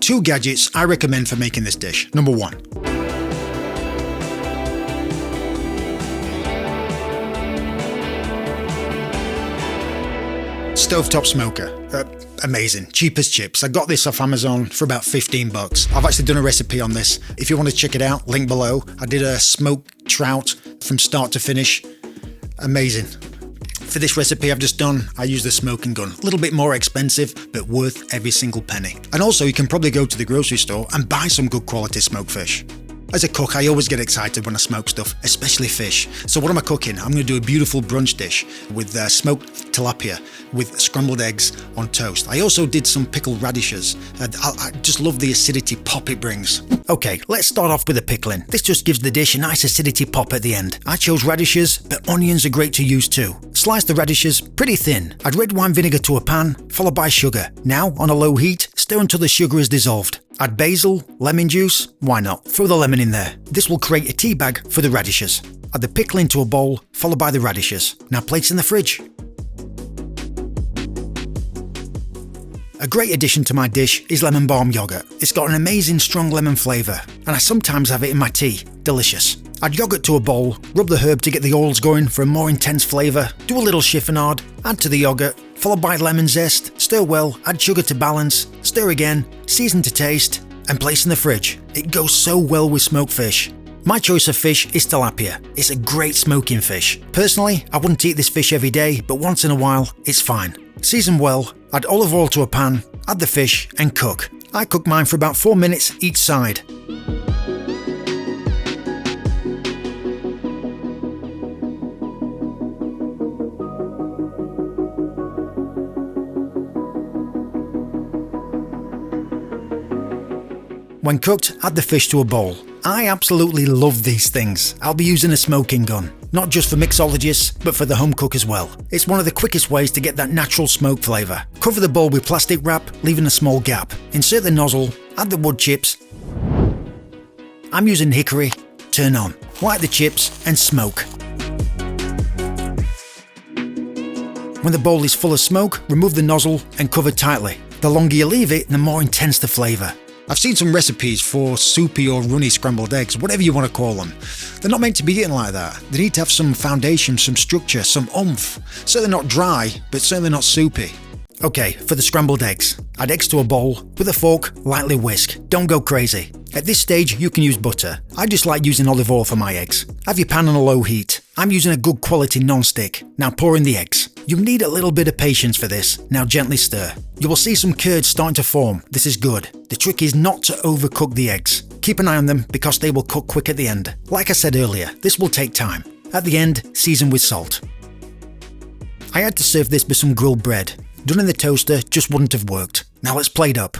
2 gadgets I recommend for making this dish. Number 1. Stovetop smoker. Amazing. Cheap as chips. I got this off Amazon for about $15. I've actually done a recipe on this. If you want to check it out, link below. I did a smoked trout from start to finish. Amazing. For this recipe I've just done, I used the smoking gun. A little bit more expensive, but worth every single penny. And also you can probably go to the grocery store and buy some good quality smoked fish. As a cook, I always get excited when I smoke stuff, especially fish. So what am I cooking? I'm going to do a beautiful brunch dish with smoked tilapia with scrambled eggs on toast. I also did some pickled radishes. I just love the acidity pop it brings. Okay, let's start off with the pickling. This just gives the dish a nice acidity pop at the end. I chose radishes, but onions are great to use too. Slice the radishes pretty thin. Add red wine vinegar to a pan, followed by sugar. Now, on a low heat, stir until the sugar is dissolved. Add basil, lemon juice, why not? Throw the lemon in there. This will create a tea bag for the radishes. Add the pickle into a bowl, followed by the radishes. Now place in the fridge. A great addition to my dish is lemon balm yogurt. It's got an amazing strong lemon flavour, and I sometimes have it in my tea. Delicious. Add yogurt to a bowl, rub the herb to get the oils going for a more intense flavour, do a little chiffonade, add to the yogurt, followed by lemon zest, stir well, add sugar to balance, stir again, season to taste, and place in the fridge. It goes so well with smoked fish. My choice of fish is tilapia. It's a great smoking fish. Personally, I wouldn't eat this fish every day, but once in a while, it's fine. Season well, add olive oil to a pan, add the fish, and cook. I cook mine for about 4 minutes each side. When cooked, add the fish to a bowl. I absolutely love these things. I'll be using a smoking gun, not just for mixologists, but for the home cook as well. It's one of the quickest ways to get that natural smoke flavour. Cover the bowl with plastic wrap, leaving a small gap. Insert the nozzle, add the wood chips. I'm using hickory. Turn on. Light the chips and smoke. When the bowl is full of smoke, remove the nozzle and cover tightly. The longer you leave it, the more intense the flavour. I've seen some recipes for soupy or runny scrambled eggs, whatever you want to call them. They're not meant to be eaten like that. They need to have some foundation, some structure, some oomph. So they're not dry, but certainly not soupy. Okay, for the scrambled eggs. Add eggs to a bowl. With a fork, lightly whisk. Don't go crazy. At this stage, you can use butter. I just like using olive oil for my eggs. Have your pan on a low heat. I'm using a good quality non-stick. Now pour in the eggs. You need a little bit of patience for this. Now gently stir. You will see some curds starting to form. This is good. The trick is not to overcook the eggs. Keep an eye on them because they will cook quick at the end. Like I said earlier, this will take time. At the end, season with salt. I had to serve this with some grilled bread. Done in the toaster just wouldn't have worked. Now let's plate up.